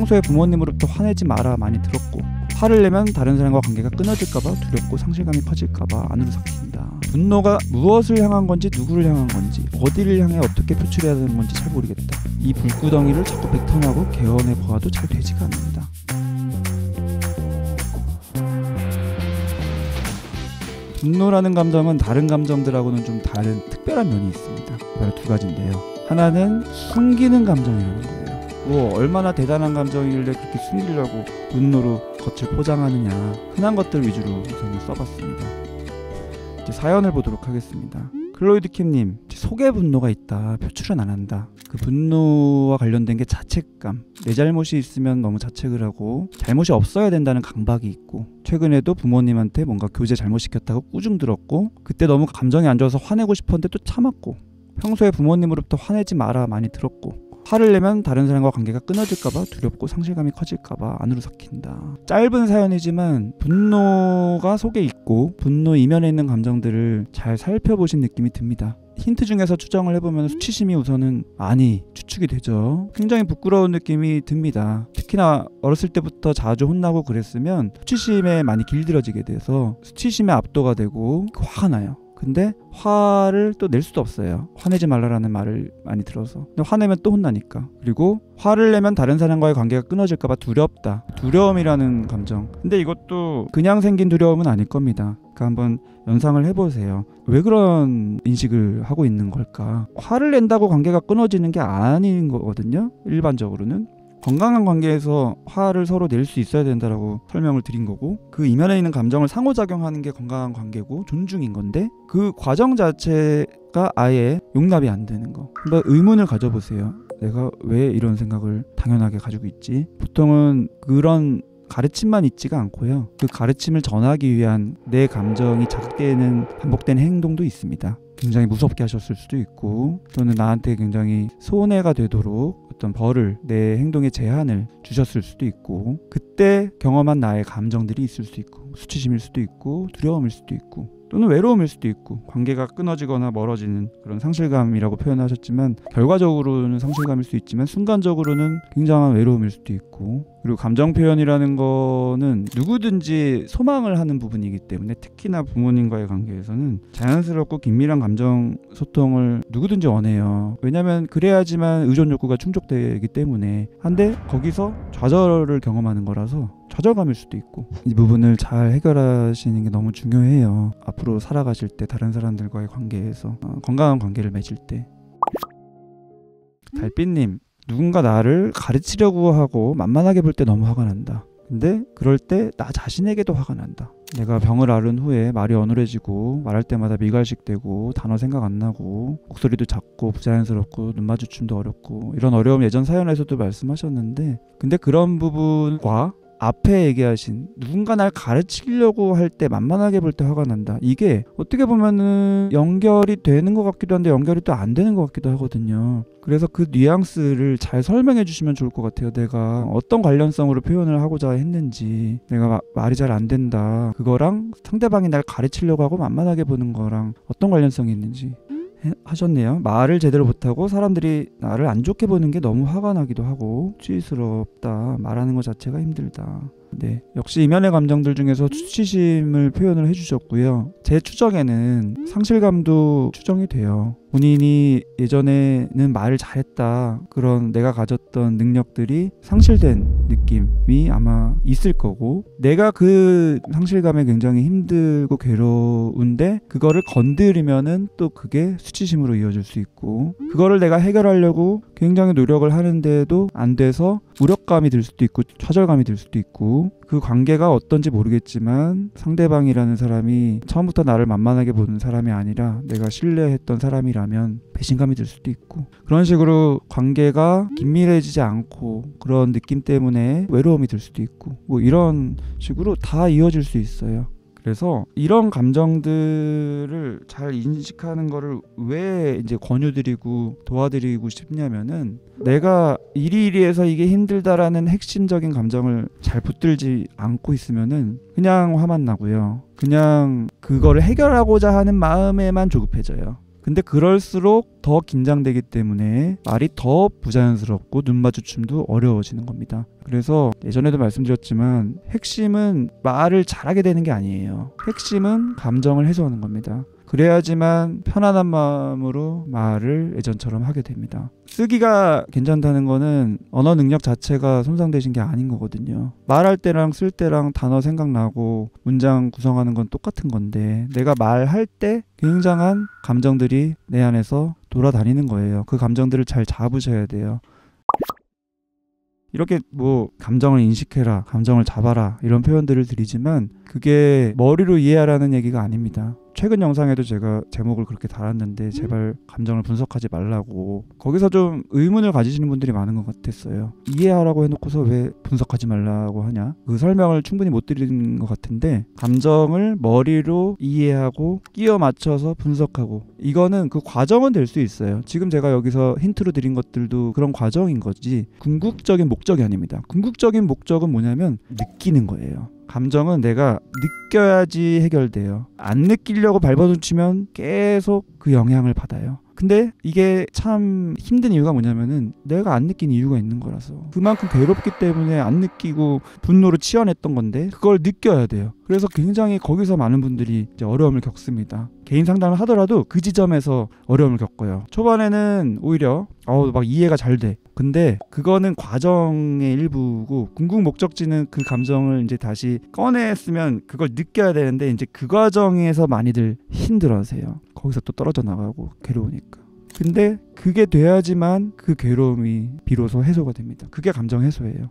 평소에 부모님으로부터 화내지 마라 많이 들었고, 화를 내면 다른 사람과 관계가 끊어질까봐 두렵고 상실감이 커질까봐 안으로 삭힌다. 분노가 무엇을 향한 건지, 누구를 향한 건지, 어디를 향해 어떻게 표출해야 되는 건지 잘 모르겠다. 이 불구덩이를 자꾸 뱉어나고 개헌해 보아도 잘 되지가 않는다. 분노라는 감정은 다른 감정들하고는 좀 다른 특별한 면이 있습니다. 바로 두 가지인데요. 하나는 숨기는 감정이라는 거예요. 뭐 얼마나 대단한 감정이길래 그렇게 숨기려고 분노로 겉을 포장하느냐, 흔한 것들 위주로 저는 써봤습니다. 이제 사연을 보도록 하겠습니다. 클로이드 킴님, 속에 분노가 있다, 표출은 안 한다. 그 분노와 관련된 게 자책감, 내 잘못이 있으면 너무 자책을 하고 잘못이 없어야 된다는 강박이 있고, 최근에도 부모님한테 뭔가 교재 잘못시켰다고 꾸중 들었고, 그때 너무 감정이 안 좋아서 화내고 싶었는데 또 참았고, 평소에 부모님으로부터 화내지 마라 많이 들었고, 화를 내면 다른 사람과 관계가 끊어질까봐 두렵고 상실감이 커질까봐 안으로 삭힌다. 짧은 사연이지만 분노가 속에 있고 분노 이면에 있는 감정들을 잘 살펴보신 느낌이 듭니다. 힌트 중에서 추정을 해보면 수치심이 우선은 많이 추측이 되죠. 굉장히 부끄러운 느낌이 듭니다. 특히나 어렸을 때부터 자주 혼나고 그랬으면 수치심에 많이 길들여지게 돼서 수치심에 압도가 되고 화가 나요. 근데 화를 또 낼 수도 없어요. 화내지 말라라는 말을 많이 들어서. 근데 화내면 또 혼나니까. 그리고 화를 내면 다른 사람과의 관계가 끊어질까봐 두렵다. 두려움이라는 감정. 근데 이것도 그냥 생긴 두려움은 아닐 겁니다. 그러니까 한번 연상을 해보세요. 왜 그런 인식을 하고 있는 걸까? 화를 낸다고 관계가 끊어지는 게 아닌 거거든요. 일반적으로는. 건강한 관계에서 화를 서로 낼 수 있어야 된다라고 설명을 드린 거고, 그 이면에 있는 감정을 상호작용하는 게 건강한 관계고 존중인 건데, 그 과정 자체가 아예 용납이 안 되는 거. 한번 의문을 가져보세요. 내가 왜 이런 생각을 당연하게 가지고 있지? 보통은 그런 가르침만 있지가 않고요. 그 가르침을 전하기 위한 내 감정이 자극되는 반복되는 행동도 있습니다. 굉장히 무섭게 하셨을 수도 있고, 또는 나한테 굉장히 손해가 되도록 어떤 벌을, 내 행동에 제한을 주셨을 수도 있고, 그때 경험한 나의 감정들이 있을 수도 있고, 수치심일 수도 있고, 두려움일 수도 있고, 또는 외로움일 수도 있고, 관계가 끊어지거나 멀어지는 그런 상실감이라고 표현하셨지만 결과적으로는 상실감일 수 있지만 순간적으로는 굉장한 외로움일 수도 있고, 그리고 감정 표현이라는 거는 누구든지 소망을 하는 부분이기 때문에 특히나 부모님과의 관계에서는 자연스럽고 긴밀한 감정 소통을 누구든지 원해요. 왜냐하면 그래야지만 의존 욕구가 충족되기 때문에. 한데 거기서 좌절을 경험하는 거라서 좌절감일 수도 있고, 이 부분을 잘 해결하시는 게 너무 중요해요. 앞으로 살아가실 때 다른 사람들과의 관계에서 건강한 관계를 맺을 때. 달빛님, 누군가 나를 가르치려고 하고 만만하게 볼 때 너무 화가 난다. 근데 그럴 때 나 자신에게도 화가 난다. 내가 병을 앓은 후에 말이 어눌해지고 말할 때마다 미갈식되고 단어 생각 안 나고 목소리도 작고 부자연스럽고 눈 마주침도 어렵고, 이런 어려움 예전 사연에서도 말씀하셨는데, 근데 그런 부분과 앞에 얘기하신 누군가 날 가르치려고 할 때 만만하게 볼 때 화가 난다, 이게 어떻게 보면은 연결이 되는 것 같기도 한데 연결이 또 안 되는 것 같기도 하거든요. 그래서 그 뉘앙스를 잘 설명해 주시면 좋을 것 같아요. 내가 어떤 관련성으로 표현을 하고자 했는지, 내가 말이 잘 안 된다, 그거랑 상대방이 날 가르치려고 하고 만만하게 보는 거랑 어떤 관련성이 있는지 하셨네요. 말을 제대로 못하고 사람들이 나를 안 좋게 보는 게 너무 화가 나기도 하고 수치스럽다, 말하는 것 자체가 힘들다. 네, 역시 이면의 감정들 중에서 수치심을 표현을 해주셨고요. 제 추정에는 상실감도 추정이 돼요. 본인이 예전에는 말을 잘했다, 그런 내가 가졌던 능력들이 상실된 느낌이 아마 있을 거고, 내가 그 상실감에 굉장히 힘들고 괴로운데 그거를 건드리면은 또 그게 수치심으로 이어질 수 있고, 그거를 내가 해결하려고 굉장히 노력을 하는데도 안 돼서 무력감이 들 수도 있고 좌절감이 들 수도 있고, 그 관계가 어떤지 모르겠지만 상대방이라는 사람이 처음부터 나를 만만하게 보는 사람이 아니라 내가 신뢰했던 사람이라면 배신감이 들 수도 있고, 그런 식으로 관계가 긴밀해지지 않고 그런 느낌 때문에 외로움이 들 수도 있고, 뭐 이런 식으로 다 이어질 수 있어요. 그래서 이런 감정들을 잘 인식하는 거를 왜 이제 권유드리고 도와드리고 싶냐면은, 내가 이리이리해서 이게 힘들다라는 핵심적인 감정을 잘 붙들지 않고 있으면은 그냥 화만 나고요. 그냥 그거를 해결하고자 하는 마음에만 조급해져요. 근데 그럴수록 더 긴장되기 때문에 말이 더 부자연스럽고 눈 마주춤도 어려워지는 겁니다. 그래서 예전에도 말씀드렸지만 핵심은 말을 잘하게 되는 게 아니에요. 핵심은 감정을 해소하는 겁니다. 그래야지만 편안한 마음으로 말을 예전처럼 하게 됩니다. 쓰기가 괜찮다는 거는 언어 능력 자체가 손상되신 게 아닌 거거든요. 말할 때랑 쓸 때랑 단어 생각나고 문장 구성하는 건 똑같은 건데 내가 말할 때 굉장한 감정들이 내 안에서 돌아다니는 거예요. 그 감정들을 잘 잡으셔야 돼요. 이렇게 뭐 감정을 인식해라, 감정을 잡아라 이런 표현들을 드리지만 그게 머리로 이해하라는 얘기가 아닙니다. 최근 영상에도 제가 제목을 그렇게 달았는데 제발 감정을 분석하지 말라고 거기서 좀 의문을 가지시는 분들이 많은 것 같았어요. 이해하라고 해놓고서 왜 분석하지 말라고 하냐, 그 설명을 충분히 못 드리는 것 같은데 감정을 머리로 이해하고 끼워 맞춰서 분석하고 이거는 그 과정은 될 수 있어요. 지금 제가 여기서 힌트로 드린 것들도 그런 과정인 거지 궁극적인 목적이 아닙니다. 궁극적인 목적은 뭐냐면 느끼는 거예요. 감정은 내가 느껴야지 해결돼요. 안 느끼려고 발버둥치면 계속 그 영향을 받아요. 근데 이게 참 힘든 이유가 뭐냐면은 내가 안 느낀 이유가 있는 거라서 그만큼 괴롭기 때문에 안 느끼고 분노로 치환했던 건데 그걸 느껴야 돼요. 그래서 굉장히 거기서 많은 분들이 이제 어려움을 겪습니다. 개인 상담을 하더라도 그 지점에서 어려움을 겪어요. 초반에는 오히려 막 이해가 잘 돼. 근데 그거는 과정의 일부고 궁극 목적지는 그 감정을 이제 다시 꺼냈으면 그걸 느껴야 되는데 이제 그 과정에서 많이들 힘들어하세요. 거기서 또 떨어져 나가고 괴로우니까. 근데 그게 돼야지만 그 괴로움이 비로소 해소가 됩니다. 그게 감정 해소예요.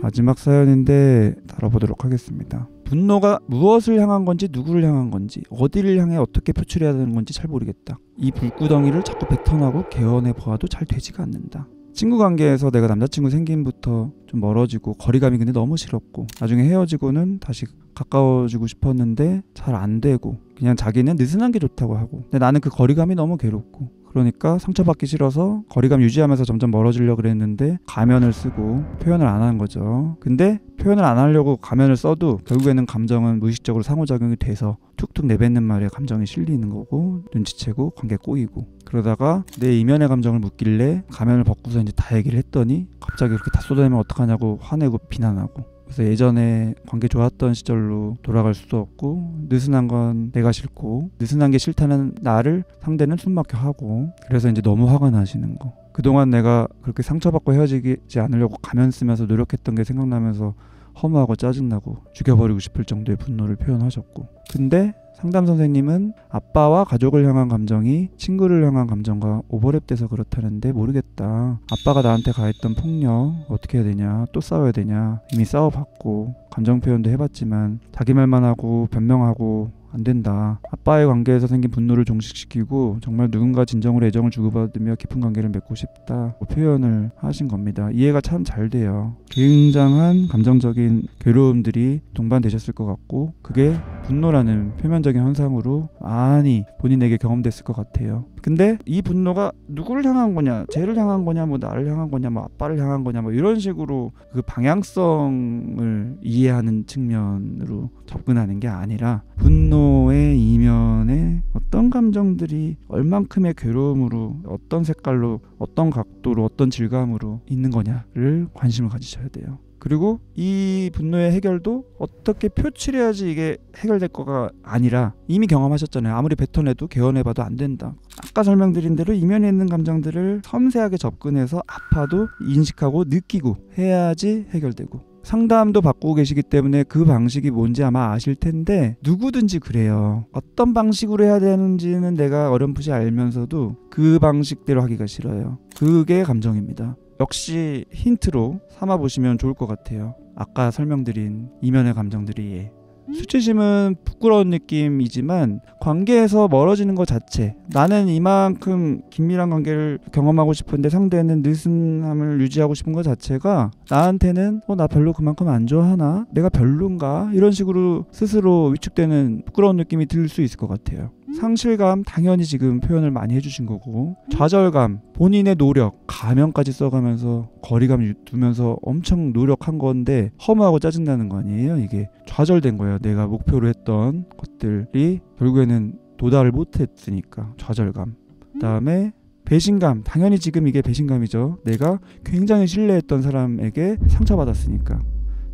마지막 사연인데 다뤄보도록 하겠습니다. 분노가 무엇을 향한 건지 누구를 향한 건지 어디를 향해 어떻게 표출해야 되는 건지 잘 모르겠다. 이 불구덩이를 자꾸 뱉어나고 개헌해 보아도 잘 되지가 않는다. 친구 관계에서 내가 남자친구 생김부터 좀 멀어지고 거리감이 근데 너무 싫었고 나중에 헤어지고는 다시 가까워지고 싶었는데 잘 안 되고 그냥 자기는 느슨한 게 좋다고 하고 근데 나는 그 거리감이 너무 괴롭고 그러니까 상처받기 싫어서 거리감 유지하면서 점점 멀어지려고 그랬는데 가면을 쓰고 표현을 안 하는 거죠. 근데 표현을 안 하려고 가면을 써도 결국에는 감정은 무의식적으로 상호작용이 돼서 툭툭 내뱉는 말에 감정이 실리는 거고 눈치채고 관계 꼬이고 그러다가 내 이면의 감정을 묻길래 가면을 벗고서 이제 다 얘기를 했더니 갑자기 그렇게 다 쏟아내면 어떡하냐고 화내고 비난하고 그래서 예전에 관계 좋았던 시절로 돌아갈 수도 없고 느슨한 건 내가 싫고 느슨한 게 싫다는 나를 상대는 숨막혀 하고 그래서 이제 너무 화가 나시는 거. 그동안 내가 그렇게 상처받고 헤어지지 않으려고 가면 쓰면서 노력했던 게 생각나면서 허무하고 짜증나고 죽여버리고 싶을 정도의 분노를 표현하셨고 근데 상담 선생님은 아빠와 가족을 향한 감정이 친구를 향한 감정과 오버랩돼서 그렇다는데 모르겠다. 아빠가 나한테 가했던 폭력 어떻게 해야 되냐, 또 싸워야 되냐, 이미 싸워봤고 감정 표현도 해봤지만 자기 말만 하고 변명하고 안 된다. 아빠의 관계에서 생긴 분노를 종식시키고 정말 누군가 진정으로 애정을 주고받으며 깊은 관계를 맺고 싶다 표현을 하신 겁니다. 이해가 참 잘 돼요. 굉장한 감정적인 괴로움들이 동반되셨을 것 같고 그게 분노라는 표면적인 현상으로 많이 본인에게 경험됐을 것 같아요. 근데 이 분노가 누구를 향한 거냐, 쟤를 향한 거냐, 뭐 나를 향한 거냐, 뭐 아빠를 향한 거냐, 뭐 이런 식으로 그 방향성을 이해하는 측면으로 접근하는 게 아니라 분노의 이면에 어떤 감정들이 얼만큼의 괴로움으로 어떤 색깔로 어떤 각도로 어떤 질감으로 있는 거냐를 관심을 가지셔야 돼요. 그리고 이 분노의 해결도 어떻게 표출해야지 이게 해결될 거가 아니라 이미 경험하셨잖아요. 아무리 뱉어내도 개헌해봐도 안 된다. 아까 설명드린 대로 이면에 있는 감정들을 섬세하게 접근해서 아파도 인식하고 느끼고 해야지 해결되고 상담도 받고 계시기 때문에 그 방식이 뭔지 아마 아실 텐데 누구든지 그래요. 어떤 방식으로 해야 되는지는 내가 어렴풋이 알면서도 그 방식대로 하기가 싫어요. 그게 감정입니다. 역시 힌트로 삼아보시면 좋을 것 같아요. 아까 설명드린 이면의 감정들이 수치심은 부끄러운 느낌이지만 관계에서 멀어지는 것 자체 나는 이만큼 긴밀한 관계를 경험하고 싶은데 상대는 느슨함을 유지하고 싶은 것 자체가 나한테는 나 별로 그만큼 안 좋아하나? 내가 별론가? 이런 식으로 스스로 위축되는 부끄러운 느낌이 들 수 있을 것 같아요. 상실감 당연히 지금 표현을 많이 해주신 거고 좌절감, 본인의 노력, 가면까지 써가면서 거리감 두면서 엄청 노력한 건데 허무하고 짜증나는 거 아니에요? 이게 좌절된 거예요. 내가 목표로 했던 것들이 결국에는 도달을 못했으니까 좌절감. 그다음에 배신감. 당연히 지금 이게 배신감이죠. 내가 굉장히 신뢰했던 사람에게 상처받았으니까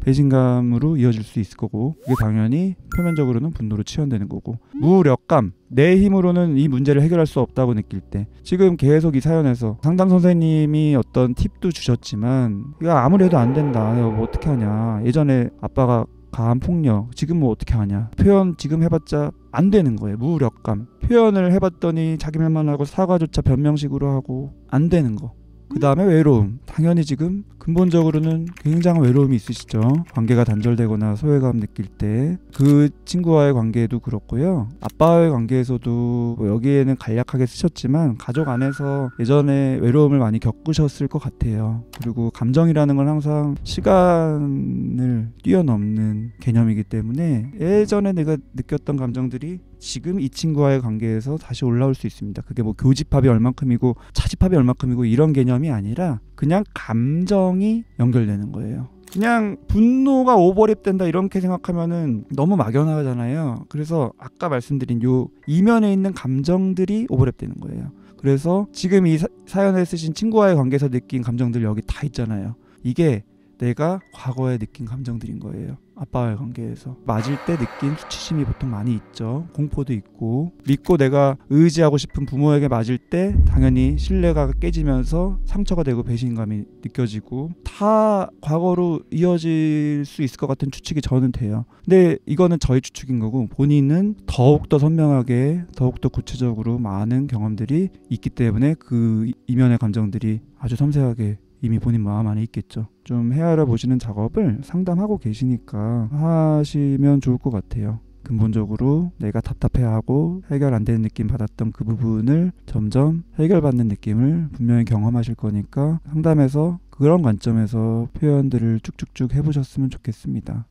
배신감으로 이어질 수 있을 거고, 이게 당연히 표면적으로는 분노로 치환되는 거고. 무력감. 내 힘으로는 이 문제를 해결할 수 없다고 느낄 때, 지금 계속 이 사연에서 상담 선생님이 어떤 팁도 주셨지만 이거 아무리 해도 안 된다, 뭐 어떻게 하냐, 예전에 아빠가 가한 폭력 지금 뭐 어떻게 하냐, 표현 지금 해봤자 안 되는 거예요. 무력감. 표현을 해봤더니 자기 말만 하고 사과조차 변명식으로 하고 안 되는 거. 그 다음에 외로움. 당연히 지금 근본적으로는 굉장한 외로움이 있으시죠. 관계가 단절되거나 소외감 느낄 때. 그 친구와의 관계도 그렇고요. 아빠와의 관계에서도 뭐 여기에는 간략하게 쓰셨지만 가족 안에서 예전에 외로움을 많이 겪으셨을 것 같아요. 그리고 감정이라는 건 항상 시간을 뛰어넘는 개념이기 때문에 예전에 내가 느꼈던 감정들이 지금 이 친구와의 관계에서 다시 올라올 수 있습니다. 그게 뭐 교집합이 얼만큼이고 차집합이 얼만큼이고 이런 개념이 아니라 그냥 감정이 연결되는 거예요. 그냥 분노가 오버랩된다 이렇게 생각하면은 너무 막연하잖아요. 그래서 아까 말씀드린 요 이면에 있는 감정들이 오버랩되는 거예요. 그래서 지금 이 사연을 쓰신 친구와의 관계에서 느낀 감정들 여기 다 있잖아요. 이게 내가 과거에 느낀 감정들인 거예요. 아빠와의 관계에서 맞을 때 느낀 수치심이 보통 많이 있죠. 공포도 있고, 믿고 내가 의지하고 싶은 부모에게 맞을 때 당연히 신뢰가 깨지면서 상처가 되고 배신감이 느껴지고, 다 과거로 이어질 수 있을 것 같은 추측이 저는 돼요. 근데 이거는 저의 추측인 거고, 본인은 더욱더 선명하게 더욱더 구체적으로 많은 경험들이 있기 때문에 그 이면의 감정들이 아주 섬세하게 이미 본인 마음 안에 있겠죠. 좀 헤아려 보시는 작업을 상담하고 계시니까 하시면 좋을 것 같아요. 근본적으로 내가 답답해하고 해결 안 되는 느낌 받았던 그 부분을 점점 해결받는 느낌을 분명히 경험하실 거니까 상담에서 그런 관점에서 표현들을 쭉쭉쭉 해보셨으면 좋겠습니다.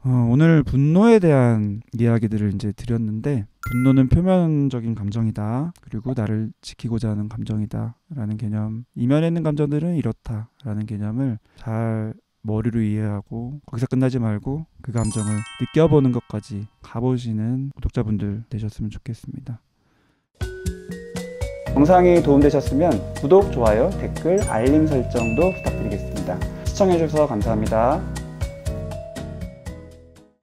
오늘 분노에 대한 이야기들을 이제 드렸는데, 분노는 표면적인 감정이다, 그리고 나를 지키고자 하는 감정이다 라는 개념, 이면에 있는 감정들은 이렇다 라는 개념을 잘 머리로 이해하고 거기서 끝나지 말고 그 감정을 느껴보는 것까지 가보시는 구독자분들 되셨으면 좋겠습니다. 영상이 도움되셨으면 구독, 좋아요, 댓글, 알림 설정도 부탁드리겠습니다. 시청해주셔서 감사합니다.